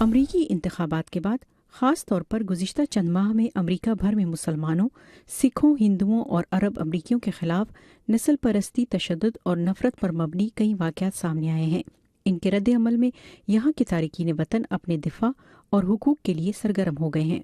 امریکی انتخابات کے بعد خاص طور پر گزشتہ چند ماہ میں امریکہ بھر میں مسلمانوں، سکھوں، ہندوؤں اور عرب امریکیوں کے خلاف نسل پرستی، تشدد اور نفرت پر مبنی کئی واقعات سامنے آئے ہیں۔ ان کے رد عمل میں یہاں کے تارکین وطن اپنے دفاع اور حقوق کے لیے سرگرم ہو گئے ہیں۔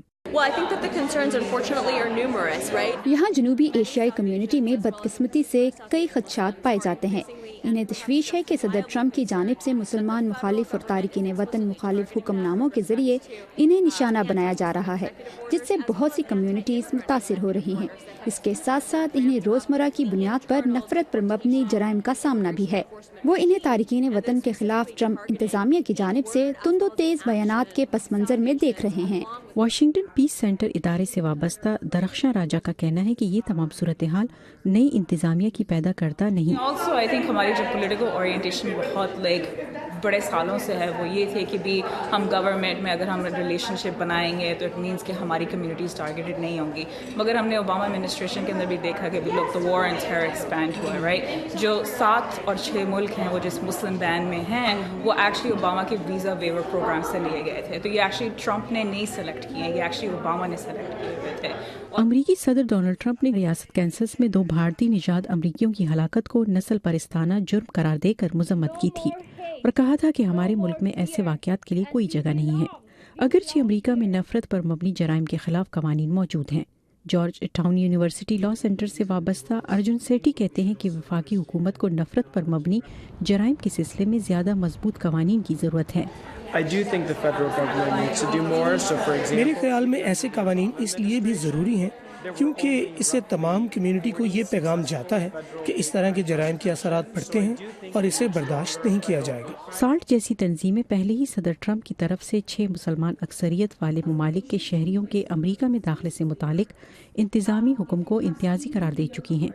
یہاں جنوبی ایشیائی کمیونٹی میں بدقسمتی سے کئی خدشات پائے جاتے ہیں۔ انہیں تشویش ہے کہ صدر ٹرمپ کی جانب سے مسلمان مخالف اور تارکین وطن مخالف حکم ناموں کے ذریعے انہیں نشانہ بنایا جا رہا ہے، جس سے بہت سی کمیونٹیز متاثر ہو رہی ہیں۔ اس کے ساتھ ساتھ انہیں روزمرہ کی بنیاد پر نفرت پر مبنی جرائم کا سامنا بھی ہے۔ وہ انہیں تارکین وطن کے خلاف ٹرمپ انتظامیہ کی جانب سے تند و تیز بیانات کے پس منظر میں دیکھ رہے ہیں۔ واشنگٹن پیس سینٹر ادارے سے وابستہ درخشاں راجہ کا کہنا ہے کہ یہ تمام صورتحال نئی انتظامیہ کی پیدا کرتا نہیں۔ ہماری جو پولیٹیکل اورینٹیشن بہت بڑے سالوں سے ہے، وہ یہ تھے کہ بھی ہم گورنمنٹ میں اگر ہم ریلیشن شپ بنائیں گے تو اٹ مینس کہ ہماری کمیونٹیز ٹارگیٹڈ نہیں ہوں گی، مگر ہم نے اوباما ایڈمنسٹریشن کے اندر بھی دیکھا کہ بھی لوگ تو وار اینڈ ٹیرر ایکسپینڈ ہوا ہے، رائٹ۔ جو 7 اور 6 ملک ہیں وہ جس مسلم بین میں ہیں، وہ ایکچولی اوباما کے ویزا ویور پروگرام سے لیے گئے تھے، تو یہ ایکچولی ٹرمپ نے نہیں سلیکٹ کیے، یہ ایکچولی اوباما نے سلیکٹ کیے ہوئے تھے۔ امریکی صدر ڈونلڈ ٹرمپ نے ریاست کینسس میں 2 بھارتی نژاد امریکیوں کی ہلاکت کو نسل پرستانہ جرم قرار دے کر مذمت کی تھی اور کہا تھا کہ ہمارے ملک میں ایسے واقعات کے لیے کوئی جگہ نہیں ہے، اگرچہ امریکہ میں نفرت پر مبنی جرائم کے خلاف قوانین موجود ہیں۔ George town university law centre سے وابستہ ارجن سیٹی کہتے ہیں کہ وفاقی حکومت کو نفرت پر مبنی جرائم کے سلسلے میں زیادہ مضبوط قوانین کی ضرورت ہے۔ میرے خیال میں ایسے قوانین اس لیے بھی ضروری ہیں کیونکہ اس سے تمام کمیونٹی کو یہ پیغام جاتا ہے کہ اس طرح کے جرائم کے اثرات پڑتے ہیں اور اسے برداشت نہیں کیا جائے گا۔ سالٹ جیسی تنظیمیں پہلے ہی صدر ٹرمپ کی طرف سے 6 مسلمان اکثریت والے ممالک کے شہریوں کے امریکہ میں داخلے سے متعلق انتظامی حکم کو امتیازی قرار دے چکی ہیں۔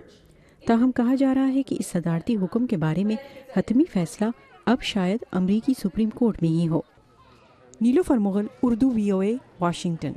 تاہم کہا جا رہا ہے کہ اس صدارتی حکم کے بارے میں حتمی فیصلہ اب شاید امریکی سپریم کورٹ میں ہی ہو۔ نیلوفر مغل، اردو VOA، واشنگٹن۔